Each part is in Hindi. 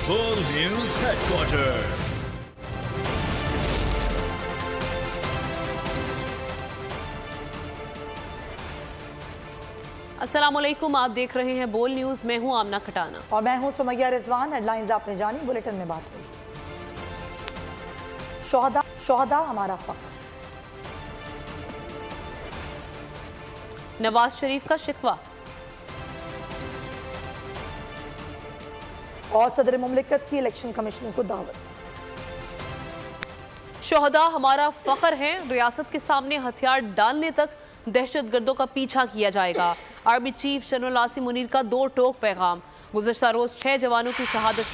World News Headquarters। अस्सलामुअलैकुम, आप देख रहे हैं बोल न्यूज। मैं हूं आमना खटाना और मैं हूं सुमैया रिजवान। हेडलाइंस आपने जानी, बुलेटिन में बात हुई। शोहदा हमारा फख्र। नवाज शरीफ का शिकवा और सदर मुमलिकत की इलेक्शन कमीशन को दावत। शोहदा हमारा फख्र है, रियासत के सामने हथियार डालने तक दहशतगर्दों का पीछा किया जाएगा। Army chief general Asim Munir का दो टोक पैगाम। गुज़श्ता रोज 6 जवानों की शहादत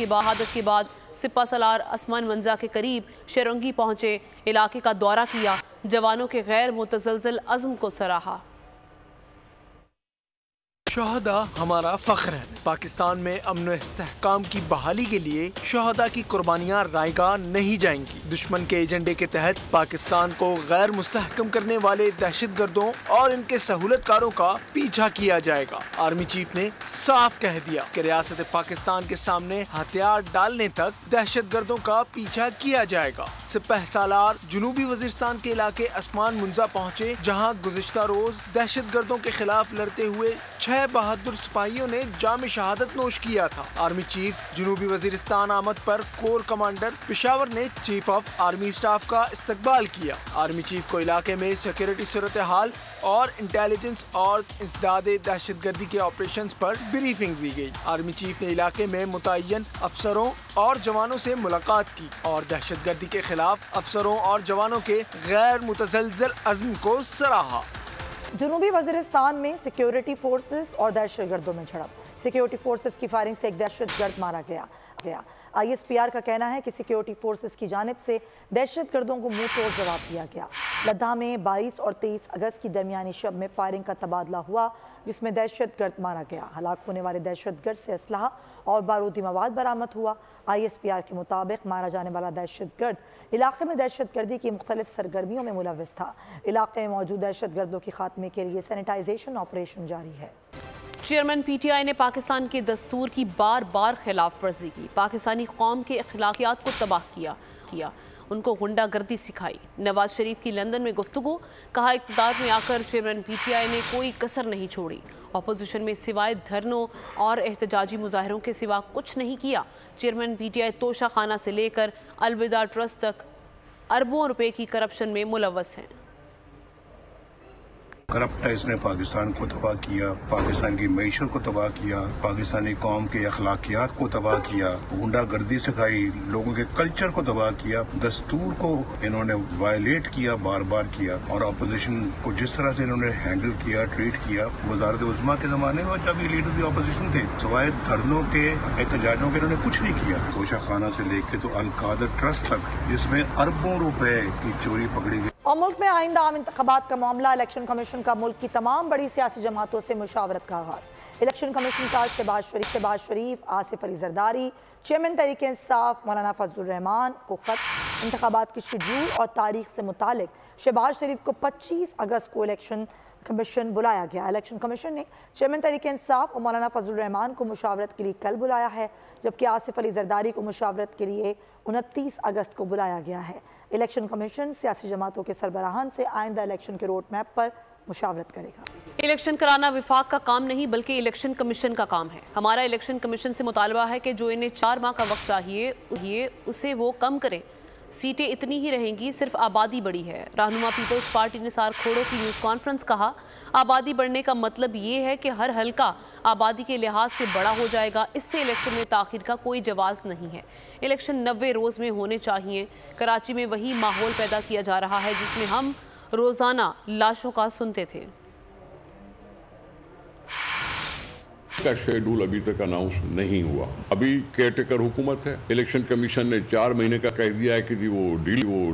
के बाद सिपा सलार असमान मंजा के करीब शेरंगी पहुंचे, इलाके का दौरा किया, जवानों के गैर मुतज़लज़ल अज़्म को सराहा। शोहदा हमारा फख्र है। पाकिस्तान में अमन इस्तेहकाम की बहाली के लिए शोहदा की कुर्बानियाँ रायगा नहीं जाएंगी। दुश्मन के एजेंडे के तहत पाकिस्तान को गैर मुस्तहकम करने वाले दहशतगर्दों और इनके सहूलतकारों का पीछा किया जाएगा। आर्मी चीफ ने साफ कह दिया कि रियासत पाकिस्तान के सामने हथियार डालने तक दहशतगर्दों का पीछा किया जाएगा। सिपह सालार जनूबी वजीरिस्तान के इलाके असमान मुंजा पहुँचे, जहाँ गुज़श्ता रोज दहशतगर्दों के खिलाफ लड़ते हुए 6 बहादुर सिपाहियों ने जाम शहादत नोश किया था। आर्मी चीफ जनूबी वजीरिस्तान आमद पर कोर कमांडर पेशावर ने चीफ ऑफ आर्मी स्टाफ का इस्तकबाल किया। आर्मी चीफ को इलाके में सिक्योरिटी सूरत हाल और इंटेलिजेंस और इंसदादे दहशतगर्दी के ऑपरेशंस पर ब्रीफिंग दी गई। आर्मी चीफ ने इलाके में मुतय्यन अफसरों और जवानों से मुलाकात की और दहशतगर्दी के खिलाफ अफसरों और जवानों के गैर मुतज़लज़ल अज़्म को सराहा। जनूबी वज़ीरिस्तान में सिक्योरिटी फोर्सेस और दहशतगर्दों में झड़प। सिक्योरिटी फोर्सेस की फायरिंग से एक दहशतगर्द मारा गया। ISPR का कहना है कि सिक्योरिटी फोर्सेस की जानिब से दहशतगर्दों को मुंह तोड़ जवाब दिया गया। लद्दाख में 22 और 23 अगस्त की दरमियानी शब में फायरिंग का तबादला हुआ, जिसमें दहशतगर्द मारा गया। हलाक होने वाले दहशतगर्द से असलहा और बारूदी मवाद बरामद हुआ। ISPR के मुताबिक मारा जाने वाला दहशतगर्द इलाके में दहशतगर्दी की मुख्तलिफ सरगर्मियों में मुलव्वस था। इलाके में मौजूद दहशतगर्दों के खात्मे के लिए सैनिटाइजेशन ऑपरेशन जारी है। चेयरमैन PTI ने पाकिस्तान के दस्तूर की बार बार खिलाफ वर्जी की, पाकिस्तानी कौम के अखलाकियात को तबाह किया, उनको गुंडागर्दी सिखाई। नवाज शरीफ की लंदन में गुफ्तगू, कहा इक़्तिदार में आकर चेयरमैन PTI ने कोई कसर नहीं छोड़ी। अपोजिशन में सिवाय धरनों और एहतजाजी मुजाहरों के सिवा कुछ नहीं किया। चेयरमैन PTI तोशा खाना से लेकर अलविदा ट्रस्ट तक अरबों रुपए की करप्शन में मुलव्वस हैं। करप्ट इसने पाकिस्तान को तबाह किया, पाकिस्तान की मईशत को तबाह किया, पाकिस्तानी कौम के अखलाकियात को तबाह किया, गुंडागर्दी सिखाई, लोगों के कल्चर को तबाह किया, दस्तूर को इन्होंने वायलेट किया, बार बार किया। और अपोजिशन को जिस तरह से इन्होंने हैंडल किया, ट्रीट किया, वज़ारत उज़्मा के ज़माने में जब ये लीडर की अपोजिशन थे, सवाए धरनों के एहतजाजों के इन्होंने कुछ नहीं किया। तोशा खाना से लेकर तो अल-कादर ट्रस्ट तक, जिसमें अरबों रुपए की चोरी पकड़ी गई। और मुल्क में आइंदा आम इंतखाबात का मामला। इलेक्शन कमीशन का मुल्क की तमाम बड़ी सियासी जमातों से मुशावरत का आगाज। इलेक्शन कमीशन का शहबाज शरीफ, आसिफ अली जरदारी, चेयरमैन तहरीक इंसाफ मौलाना फजलुर रहमान को खत। इंतखाबात की शेड्यूल और तारीख से मुतालिक शहबाज शरीफ को 25 अगस्त को इलेक्शन कमीशन बुलाया गया। इलेक्शन कमीशन ने चेयरमैन तहरीक इंसाफ और मौलाना फजलुर रहमान को मुशावरत के लिए कल बुलाया है, जबकि आसिफ अली जरदारी को मुशावरत के लिए 29 अगस्त को बुलाया गया है। इलेक्शन कमीशन सियासी जमातों के सरबराहान से आइंदा इलेक्शन के रोड मैप पर मुशावरत करेगा। इलेक्शन कराना विफाक का काम नहीं बल्कि इलेक्शन कमीशन का काम है। हमारा इलेक्शन कमीशन से मुतालबा है कि जो इन्हें 4 माह का वक्त चाहिए उसे वो कम करें। सीटें इतनी ही रहेंगी, सिर्फ आबादी बढ़ी है। रहनुमा पीपल्स पार्टी निसार खोड़ो की न्यूज़ कॉन्फ्रेंस, कहा आबादी बढ़ने का मतलब ये है कि हर हल्का आबादी के लिहाज से बड़ा हो जाएगा। इससे इलेक्शन में ताख़ीर का कोई जवाज़ नहीं है। इलेक्शन 90 रोज़ में होने चाहिए। कराची में वही माहौल पैदा किया जा रहा है जिसमें हम रोज़ाना लाशों का सुनते थे। का शेड्यूल अभी तक अनाउंस नहीं हुआ। अभी केयरटेकर हुकूमत है। इलेक्शन कमीशन ने 4 महीने का कह दिया है कि वो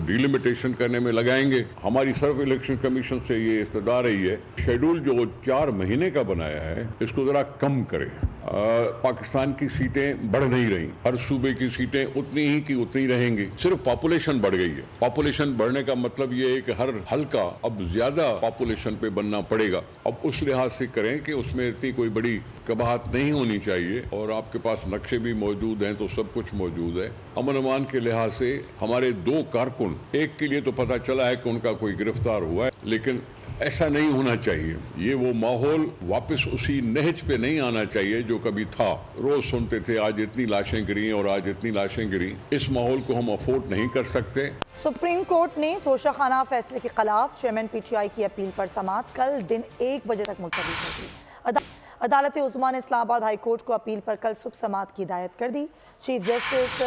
डिलिमिटेशन करने में लगाएंगे। हमारी सिर्फ इलेक्शन कमीशन से ये इस्तदा रही है, शेड्यूल जो 4 महीने का बनाया है इसको जरा कम करे। पाकिस्तान की सीटें बढ़ नहीं रही, हर सूबे की सीटें उतनी ही की उतनी रहेंगी, सिर्फ पॉपुलेशन बढ़ गई है। पॉपुलेशन बढ़ने का मतलब ये है कि हर हल्का अब ज्यादा पॉपुलेशन पे बनना पड़ेगा। अब उस लिहाज से करें कि उसमें इतनी कोई बड़ी कबाहत नहीं होनी चाहिए और आपके पास नक्शे भी मौजूद हैं तो सब कुछ मौजूद है। अमन अमान के लिहाज से हमारे 2 कारकुन, एक के लिए तो पता चला है कि उनका कोई गिरफ्तार हुआ है, लेकिन ऐसा नहीं होना चाहिए। ये वो माहौल वापस उसी नहज पे नहीं आना चाहिए जो कभी था। रोज सुनते थे आज इतनी लाशें गिरी और आज इतनी लाशें गिरी। इस माहौल को हम अफोर्ड नहीं कर सकते। सुप्रीम कोर्ट ने तोशाखाना फैसले के खिलाफ चेयरमैन PTI की अपील पर समाअत कल दिन 1 बजे तक मुलतवी कर दी। अदालत उज़्मा ने इस्लामाबाद हाई कोर्ट को अपील पर कल सुबह समाअत की हिदायत कर दी। चीफ जस्टिस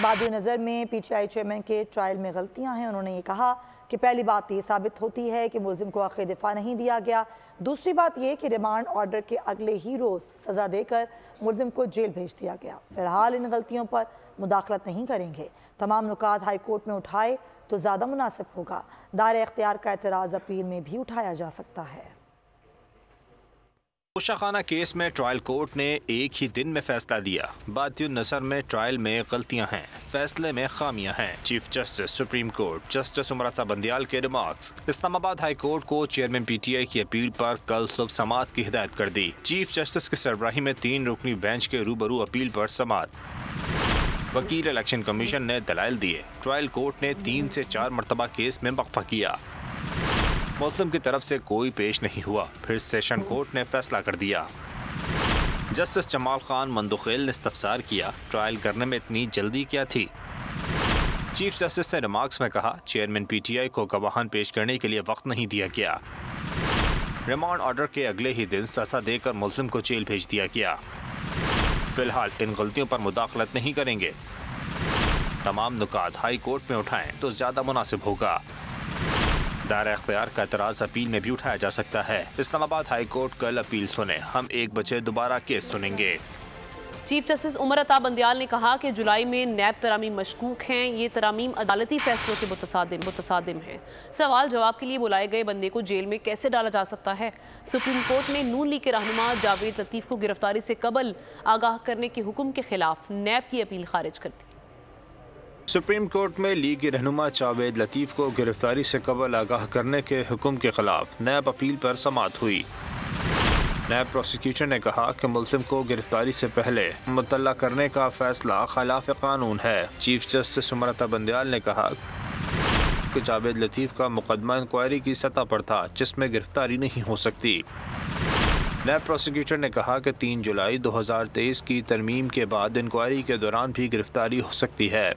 बादी नज़र में PTI चेयरमैन के ट्रायल में गलतियां हैं। उन्होंने ये कहा कि पहली बात ये साबित होती है कि मुलजिम को हक़ दिफा नहीं दिया गया। दूसरी बात ये कि रिमांड ऑर्डर के अगले ही रोज़ सज़ा देकर मुलजिम को जेल भेज दिया गया। फ़िलहाल इन गलतियों पर मुदाखलत नहीं करेंगे। तमाम नुकात हाई कोर्ट में उठाए तो ज़्यादा मुनासिब होगा। दायरे इख्तियार का एतराज़ अपील में भी उठाया जा सकता है। तोशाखाना केस में ट्रायल कोर्ट ने एक ही दिन में फैसला दिया। बादियो नज़र में ट्रायल में गलतियां हैं, फैसले में खामियां हैं। Chief justice supreme court justice Umar Ata Bandial के रिमार्क्स। इस्लामाबाद हाई कोर्ट को चेयरमैन PTI की अपील पर कल सुबह समाअत की हिदायत कर दी। चीफ जस्टिस की सरबराही में 3 रुकनी बेंच के रूबरू अपील पर समाअत। वकील इलेक्शन कमीशन ने दलाइल दिए। ट्रायल कोर्ट ने 3 से 4 मरतबा केस में वक्फा किया। मुस्लिम की तरफ से कोई पेश नहीं हुआ। फिर सेशन कोर्ट ने फैसला कर दिया। जस्टिस जमाल खान मंदुखेल ने इस्तफसार किया, ट्रायल करने में इतनी जल्दी क्या थी। चीफ जस्टिस ने रिमार्क्स में कहा, चेयरमैन PTI को गवाहान पेश करने के लिए वक्त नहीं दिया गया। रिमांड ऑर्डर के अगले ही दिन सजा देकर मुल्जिम को जेल भेज दिया गया। फिलहाल इन गलतियों पर मुदाखलत नहीं करेंगे। तमाम नुकात हाई कोर्ट में उठाएं तो ज्यादा मुनासिब होगा। दायरा इख्तियार का एतराज़ अपील में भी उठाया जा सकता है। इस्लामाबाद हाई कोर्ट कल अपील सुने। हम 1 बजे दोबारा केस सुनेंगे। चीफ जस्टिस उमर अता बंदियाल ने कहा कि जुलाई में नैब तरामीम मशकूक हैं। ये तरामीम अदालती फैसलों के मुतसादिम हैं। सवाल जवाब के लिए बुलाए गए बंदे को जेल में कैसे डाला जा सकता है। सुप्रीम कोर्ट ने नून लीग के रहनुमा जावेद लतीफ़ को गिरफ्तारी से कबल आगाह करने के हुक्म के खिलाफ नैब की अपील खारिज कर दी। सुप्रीम कोर्ट में लीग के रहनुमा जावेद लतीफ़ को गिरफ्तारी से कबल आगाह करने के हुक्म के खिलाफ नैब अपील पर समाअत हुई। नैब प्रोसिक्यूटर ने कहा कि मुल्जिम को गिरफ्तारी से पहले मुतल्ला करने का फैसला खिलाफ कानून है। चीफ जस्टिस उमरता बंदियाल ने कहा कि जावेद लतीफ़ का मुकदमा इंक्वायरी की सतह पर था, जिसमें गिरफ्तारी नहीं हो सकती। नैब प्रोसिक्यूटर ने कहा कि 3 जुलाई 2023 की तरमीम के बाद इंक्वायरी के दौरान भी गिरफ्तारी हो सकती है।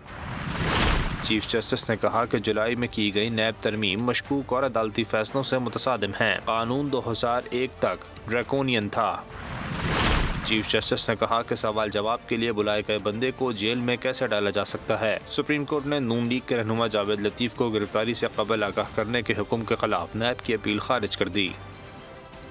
चीफ जस्टिस ने कहा कि जुलाई में की गई नैब तरमीम मशकूक और अदालती फैसलों से मुतसादिम हैं। कानून 2001 तक ड्रैकोनियन था। चीफ जस्टिस ने कहा कि सवाल जवाब के लिए बुलाए गए बंदे को जेल में कैसे डाला जा सकता है। सुप्रीम कोर्ट ने नून लीग के रहनुमा जावेद लतीफ़ को गिरफ्तारी से कबल आगाह करने के हुक्म के खिलाफ नैब की अपील खारिज कर दी।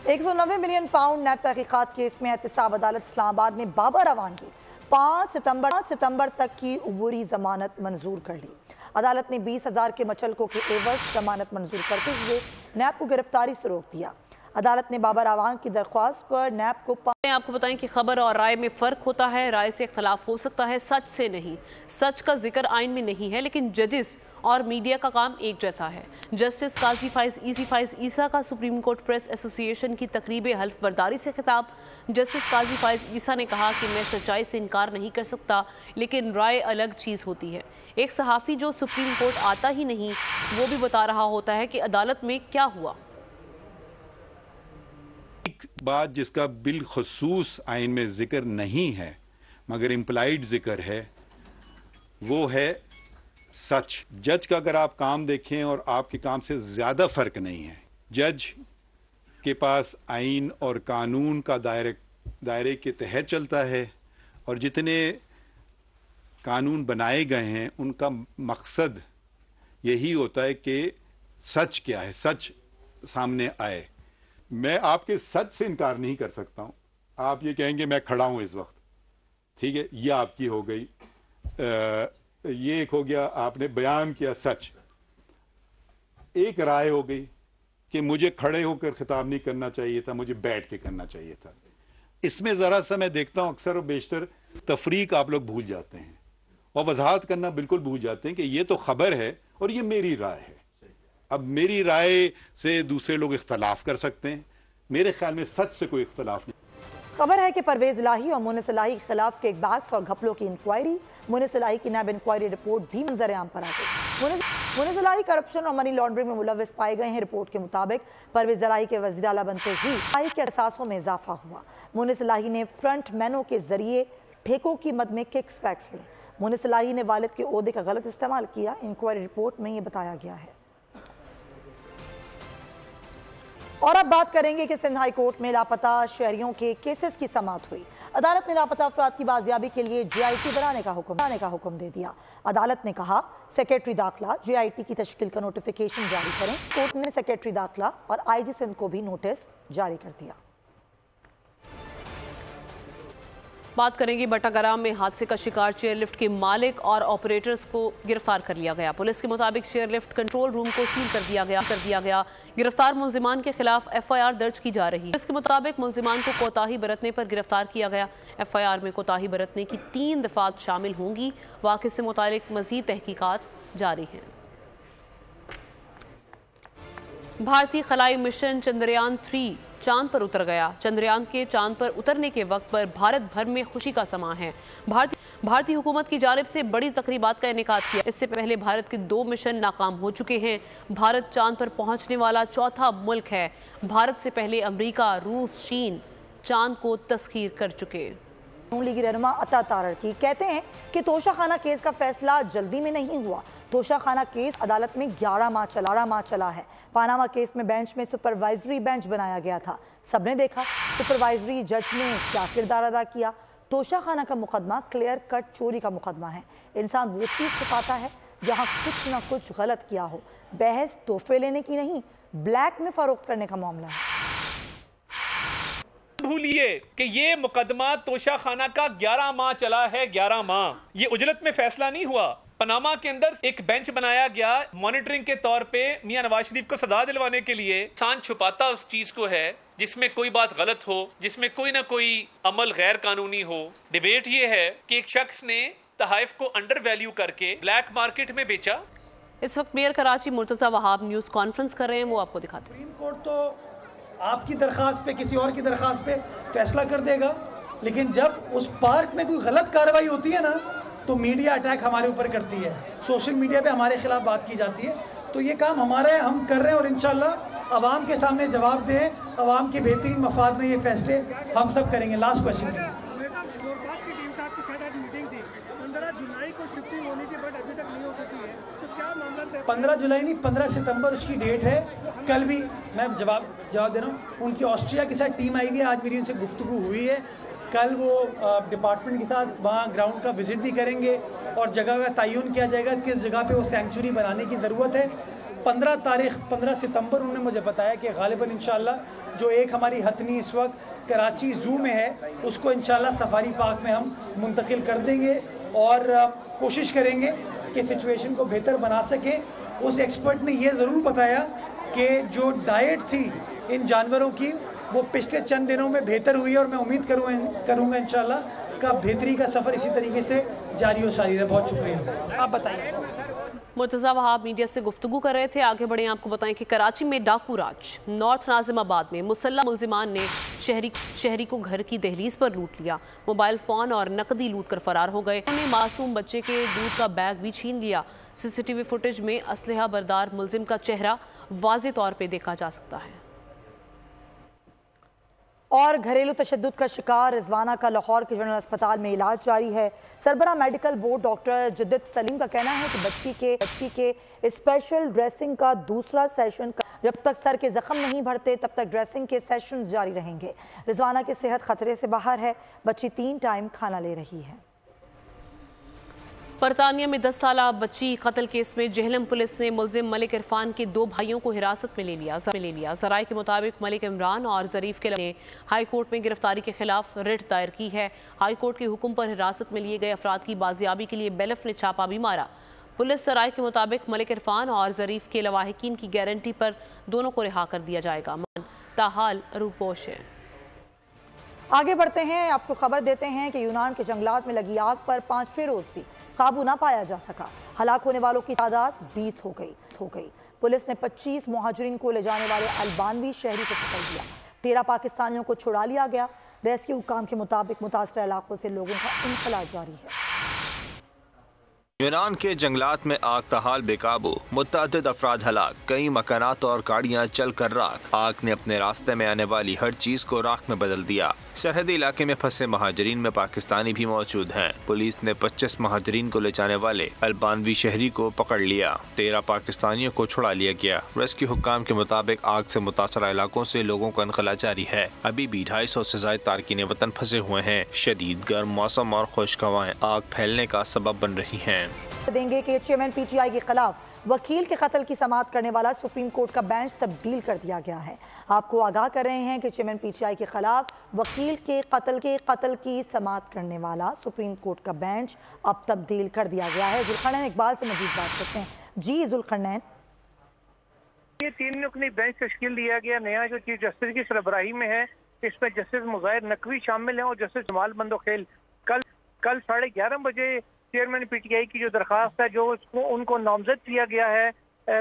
190 मिलियन पाउंड नैब तहकीकात केस में एहतसाब अदालत इस्लामाबाद ने बाबर अवान की 5 सितंबर तक की उबूरी जमानत मंजूर कर ली। अदालत ने 20,000 के मचलकों के एवज जमानत मंजूर करते हुए नैब को गिरफ्तारी से रोक दिया। अदालत ने बाबर अवान की दरख्वास्त पर नैब को आपको बताएं कि खबर और राय में फ़र्क होता है। राय से इख्तलाफ हो सकता है, सच से नहीं। सच का जिक्र आइन में नहीं है, लेकिन जजेस और मीडिया का काम एक जैसा है। जस्टिस काजी फाइज ईसा का सुप्रीम कोर्ट प्रेस एसोसिएशन की तकरीब हल्फ बर्दारी से खिताब। जस्टिस काजी फाइज ईसा ने कहा कि मैं सच्चाई से इनकार नहीं कर सकता, लेकिन राय अलग चीज़ होती है। एक सहाफ़ी जो सुप्रीम कोर्ट आता ही नहीं, वो भी बता रहा होता है कि अदालत में क्या हुआ। एक बात जिसका बिलखसूस आइन में जिक्र नहीं है मगर इम्प्लाइड जिक्र है, वो है सच। जज का अगर आप काम देखें और आपके काम से ज़्यादा फ़र्क नहीं है। जज के पास आइन और कानून का दायरे के तहत चलता है और जितने कानून बनाए गए हैं उनका मकसद यही होता है कि सच क्या है, सच सामने आए। मैं आपके सच से इनकार नहीं कर सकता हूं। आप ये कहेंगे मैं खड़ा हूं इस वक्त, ठीक है, ये आपकी हो गई, ये एक हो गया, आपने बयान किया सच। एक राय हो गई कि मुझे खड़े होकर खिताब नहीं करना चाहिए था, मुझे बैठ के करना चाहिए था। इसमें ज़रा सा मैं देखता हूं अक्सर और बेशतर तफरीक आप लोग भूल जाते हैं और वजाहत करना बिल्कुल भूल जाते हैं कि ये तो खबर है और ये मेरी राय है। अब मेरी राय से दूसरे लोग इख्तलाफ कर सकते हैं, मेरे ख्याल में सच से कोई इख्तलाफ नहीं। खबर है कि परवेज इलाही और मुनिस इलाही के खिलाफ किक बैक्स और घपलों की इंक्वायरी, मुनिस इलाही की नैब इंक्वायरी रिपोर्ट भी मंजर-ए-आम पर आ गई। मुनिस इलाही करप्शन और मनी लॉन्ड्रिंग में मुलव्विस पाए गए हैं। रिपोर्ट के मुताबिक परवेज इलाही के वज़ीर आला बनते ही इलाही के एहसासों में इजाफा हुआ। मुनिस इलाही ने फ्रंट मैनों के जरिए ठेकों की मद में किक्स बैक्स ली। मुनिस इलाही ने वालिद के ओहदे का गलत इस्तेमाल किया। इंक्वायरी रिपोर्ट में ये बताया गया है। और अब बात करेंगे कि सिंध हाई कोर्ट में लापता शहरियों के केसेस की समाअत हुई। अदालत ने लापता अफराद की बाजियाबी के लिए JIT बनाने का हुक्म दे दिया। अदालत ने कहा सेक्रेटरी दाखिला JIT की तश्कील का नोटिफिकेशन जारी करें। कोर्ट ने सेक्रेटरी दाखिला और IG सिंध को भी नोटिस जारी कर दिया। बात करेंगे बटागराम में हादसे का शिकार चेयरलिफ्ट के मालिक और ऑपरेटर्स को गिरफ्तार कर लिया गया। पुलिस के मुताबिक चेयरलिफ्ट कंट्रोल रूम को सील कर दिया गया। गिरफ्तार मुलजिमान के खिलाफ FIR दर्ज की जा रही है। इसके मुताबिक मुलजिमान को कोताही बरतने पर गिरफ्तार किया गया। FIR में कोताही बरतने की 3 दफात शामिल होंगी। वाक़े से मुतालिक मज़ीद तहकीकात जारी हैं। भारतीय खलाई मिशन चंद्रयान 3 चांद पर उतर गया। चंद्रयान के चांद पर उतरने के वक्त पर भारत भर में खुशी का समा है। भारतीय हुकूमत की जानिब से बड़ी तकरीबात का इनेकाद किया। इससे पहले भारत के 2 मिशन नाकाम हो चुके हैं। भारत चांद पर पहुंचने वाला चौथा मुल्क है। भारत से पहले अमेरिका, रूस, चीन चांद को तस्खीर कर चुके। लीगी रहनुमा अता तारड़की कहते हैं कि तोशाखाना केस का फैसला जल्दी में नहीं हुआ। तोशाखाना केस अदालत में 11 माह चला है। पानामा केस में बेंच में सुपरवाइजरी बेंच बनाया गया था। सबने देखा सुपरवाइजरी जज ने क्या किरदार अदा किया। तोशाखाना का मुकदमा क्लियर कट चोरी का मुकदमा है। इंसान वो चीज छुपाता है जहां कुछ ना कुछ गलत किया हो। बहस तोहफे लेने की नहीं, ब्लैक में फरोख्त करने का मामला है। भूलिए कि ये मुकदमा तोशाखाना का 11 माह चला है। 11 माह ये उजलत में फैसला नहीं हुआ। पनामा के अंदर एक बेंच बनाया गया मॉनिटरिंग के तौर पे मियां नवाज शरीफ को सजा दिलवाने के लिए। इंसान छुपाता उस चीज को है जिसमें कोई बात गलत हो, जिसमें कोई ना कोई अमल गैर कानूनी हो। डिबेट ये है कि एक शख्स ने तहाइफ को अंडर वैल्यू करके ब्लैक मार्केट में बेचा। इस वक्त mayor Karachi Murtaza Wahab news conference कर रहे हैं, वो आपको दिखाते हैं। सुप्रीम कोर्ट तो आपकी दरखास्त पे, किसी और की दरखास्त पे फैसला कर देगा, लेकिन जब उस पार्क में कोई गलत कार्रवाई होती है ना तो मीडिया अटैक हमारे ऊपर करती है। सोशल मीडिया पे हमारे खिलाफ बात की जाती है। तो ये काम हमारा है, हम कर रहे हैं और इंशाल्लाह अवाम के सामने जवाब दें। अवाम के बेहतरीन मफाद में ये फैसले हम सब करेंगे। Last question please. 15 जुलाई नहीं, 15 सितंबर उसकी डेट है। कल भी मैं जवाब दे रहा हूँ। उनकी ऑस्ट्रिया के साथ टीम आई हुई है, आज मेरी उनसे गुफ्तगू हुई है। कल वो डिपार्टमेंट के साथ वहाँ ग्राउंड का विजिट भी करेंगे और जगह का तयन किया जाएगा किस जगह पे वो सेंचुरी बनाने की ज़रूरत है। 15 सितंबर उन्होंने मुझे बताया कि गालिबन इंशाल्लाह जो एक हमारी हथनी इस वक्त कराची जू में है उसको इंशाल्लाह सफारी पार्क में हम मुंतकिल कर देंगे और कोशिश करेंगे कि सिचुएशन को बेहतर बना सके। उस एक्सपर्ट ने ये ज़रूर बताया कि जो डाइट थी इन जानवरों की वो पिछले चंद दिनों में बेहतर हुई है और मैं उम्मीद करूंगा इंशाल्लाह का बेहतरी का सफ़र इसी तरीके से जारी हो सारी है। बहुत शुक्रिया। आप बताइए। मुर्तजा वहाब मीडिया से गुफ्तगू कर रहे थे। आगे बढ़े आपको बताएं कि कराची में डाकू राज। नॉर्थ नाजिमाबाद में मुसल्लह मुलजिमान ने शहरी को घर की दहलीज पर लूट लिया। मोबाइल फ़ोन और नकदी लूट कर फरार हो गए। उन्होंने मासूम बच्चे के दूध का बैग भी छीन लिया। CCTV फुटेज में असलहा बरदार मुलजिम का चेहरा वाज़े तौर पर देखा जा सकता है। और घरेलू तशद्दुद का शिकार रिजवाना का लाहौर के जनरल अस्पताल में इलाज जारी है। सरबरा मेडिकल बोर्ड डॉक्टर जद्दिद सलीम का कहना है कि बच्ची के स्पेशल ड्रेसिंग का दूसरा सेशन जब तक सर के जख्म नहीं भरते तब तक ड्रेसिंग के सेशंस जारी रहेंगे। रिजवाना की सेहत खतरे से बाहर है। बच्ची 3 टाइम खाना ले रही है। बरतानिया में 10 साला बच्ची कत्ल केस में जहलम पुलिस ने मुलजिम मलिक इरफान के 2 भाइयों को हिरासत में ले लिया। ज़राए के मुताबिक मलिक इमरान और ज़रीफ के ने हाई कोर्ट में गिरफ्तारी के खिलाफ रिट दायर की है। हाई कोर्ट के हुक्म पर हिरासत में लिए गए अफराद की बाजियाबी के लिए बेलफ ने छापा भी मारा। पुलिस ज़राए के मुताबिक मलिक इरफान और ज़रीफ के लवाहिकीन की गारंटी पर दोनों को रिहा कर दिया जाएगा। ताहाल रूपोश है। आगे बढ़ते हैं, आपको खबर देते हैं कि यूनान के जंगलात में लगी आग पर 5वें रोज भी काबू ना पाया जा सका। हलाक होने वालों की तादाद 20 हो गई। पुलिस ने 25 मुहाजिरीन को ले जाने वाले अल्बानवी शहरी को पकड़ लिया। 13 पाकिस्तानियों को छुड़ा लिया गया। रेस्क्यू हुक्काम के मुताबिक मुतासरा इलाकों से लोगों का इंखला जारी है। यूनान के जंगलात में आग का हाल बेकाबू, मुतअद्दिद अफराद हलाक, कई मकानात और गाड़ियां जल कर राख। आग ने अपने रास्ते में आने वाली हर चीज को राख में बदल दिया। सरहदी इलाके में फंसे महाजरीन में पाकिस्तानी भी मौजूद हैं। पुलिस ने 25 महाजरीन को ले जाने वाले अल्बानवी शहरी को पकड़ लिया। 13 पाकिस्तानियों को छुड़ा लिया गया। रेस्क्यू हुक्काम के मुताबिक आग से मुतासरा इलाकों से लोगों का इनखला जारी है। अभी भी 250 से ज्यादा तारकीन वतन फंसे हुए हैं। शदीद गर्म मौसम और खुश्क हवाएं आग फैलने का सबब बन रही हैं। देंगे कि चेयरमैन PTI के खिलाफ वकील के कत्ल की समाअत करने वाला सुप्रीम कोर्ट का बेंच तब्दील कर दिया गया है। आपको आगाह कर रहे हैं कि चेयरमैन PTI के खिलाफ वकील के कत्ल की समाअत करने वाला सुप्रीम कोर्ट का बेंच अब तब्दील कर दिया गया है। जुल्करनैन इकबाल से मजीद बात करते हैं। जी जुल्करनैन, ये 3 रुकनी बेंच तश्कील दिया गया नया जो चीफ जस्टिस की सरबराही में है। इसमें जस्टिस मुज़ाहिर नकवी शामिल हैं और जस्टिस जमाल बंदोखेल। कल 11:30 बजे चेयरमैन PTI की जो दरखास्त है जो उनको नामजद किया गया है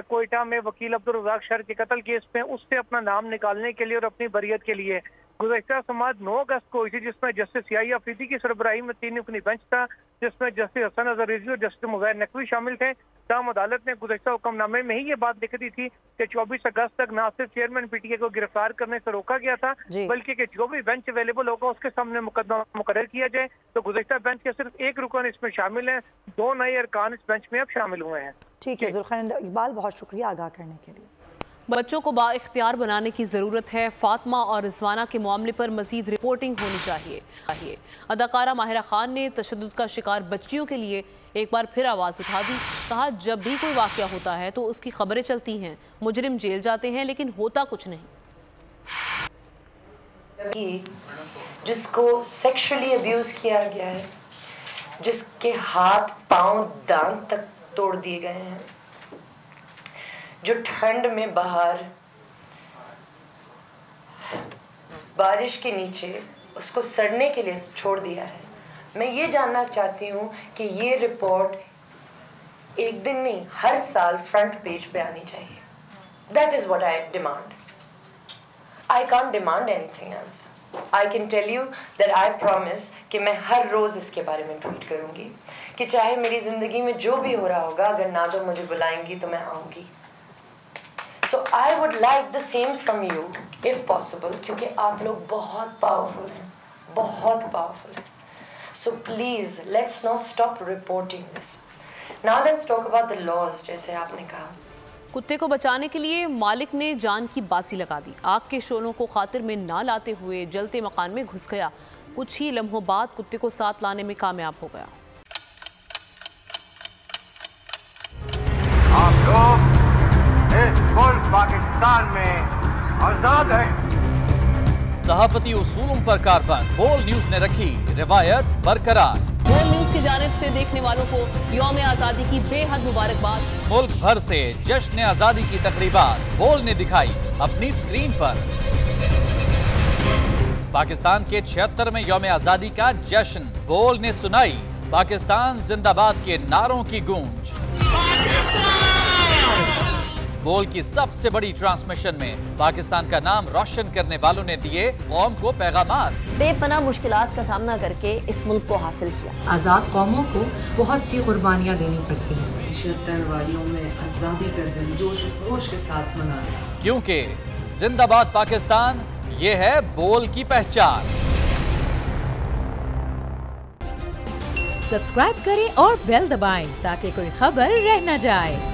कोयटा में वकील अब्दुल रज़ाक शर के कत्ल केस में, उससे अपना नाम निकालने के लिए और अपनी बरियत के लिए गुज़श्ता समाअत 9 अगस्त को हुई थी, जिसमें जस्टिस सियाही अफरीदी की सरबराही में 3 रुकनी बेंच था, जिसमें जस्टिस हसन अजहर रिजवी और जस्टिस मुज़ाहिर नकवी शामिल थे। ताहम अदालत ने गुज़श्ता हुक्मनामे में ही ये बात लिख दी थी कि 24 अगस्त तक न सिर्फ चेयरमैन PTI को गिरफ्तार करने से रोका गया था, बल्कि कि जो भी बेंच अवेलेबल होगा उसके सामने मुकदमा मुकर्रर किया जाए। तो गुज़श्ता बेंच के सिर्फ एक रुकन इसमें शामिल है, 2 नए अरकान इस बेंच में अब शामिल हुए हैं। ठीक है जुल्करनैन इकबाल, बहुत शुक्रिया आगाह करने के लिए। बच्चों को बाइख्तियार बनाने की ज़रूरत है। फातिमा और रिजवाना के मामले पर मज़ीद रिपोर्टिंग होनी चाहिए। अदाकारा माहिरा खान ने तशद्दुद का शिकार बच्चियों के लिए एक बार फिर आवाज़ उठा दी। कहा, जब भी कोई वाक़या होता है तो उसकी खबरें चलती हैं, मुजरिम जेल जाते हैं, लेकिन होता कुछ नहीं। जिसको सेक्सुअली अब्यूज़ किया गया है, जिसके हाथ पाँव दांत तक तोड़ दिए गए हैं, जो ठंड में बाहर बारिश के नीचे उसको सड़ने के लिए छोड़ दिया है। मैं ये जानना चाहती हूँ कि ये रिपोर्ट एक दिन नहीं, हर साल फ्रंट पेज पे आनी चाहिए। That is what I demand. I can't demand anything else. I can tell you that I promise कि मैं हर रोज़ इसके बारे में ट्वीट करूँगी कि चाहे मेरी ज़िंदगी में जो भी हो रहा होगा, अगर ना तो मुझे बुलाएंगी तो मैं आऊँगी। So I would like the same from you, if possible, क्योंकि आप लोग बहुत पावरफुल हैं, बहुत पावरफुल हैं। So please, let's not stop reporting this. Now let's talk about the laws, जैसे आपने कहा। कुत्ते को बचाने के लिए मालिक ने जान की बाजी लगा दी। आग के शोलों को खातिर में ना लाते हुए जलते मकान में घुस गया। कुछ ही लम्हों बाद कुत्ते को साथ लाने में कामयाब हो गया। आप लोग इस मुल्क पाकिस्तान में आजाद है। सहाफती उसूलों पर कारबंद। बोल न्यूज ने रखी रिवायत बरकरार। बोल न्यूज की जानिब से देखने वालों को यौम आज़ादी की बेहद मुबारकबाद। मुल्क भर से जश्न आज़ादी की तकरीबात बोल ने दिखाई अपनी स्क्रीन पर। पाकिस्तान के 76वें यौम आज़ादी का जश्न बोल ने सुनाई पाकिस्तान जिंदाबाद के नारों की गूंज। बोल की सबसे बड़ी ट्रांसमिशन में पाकिस्तान का नाम रोशन करने वालों ने दिए कौम को पैगामात। बेपनाह मुश्किलात का सामना करके इस मुल्क को हासिल किया। आज़ाद कौमों को बहुत सी कुर्बानियाँ देनी पड़ती हैं। 76 वालियों में आज़ादी का दिन जोश खरोश के साथ मनाया, क्योंकि जिंदाबाद पाकिस्तान ये है बोल की पहचान। सब्सक्राइब करें और बेल दबाएं ताकि कोई खबर रह न जाए।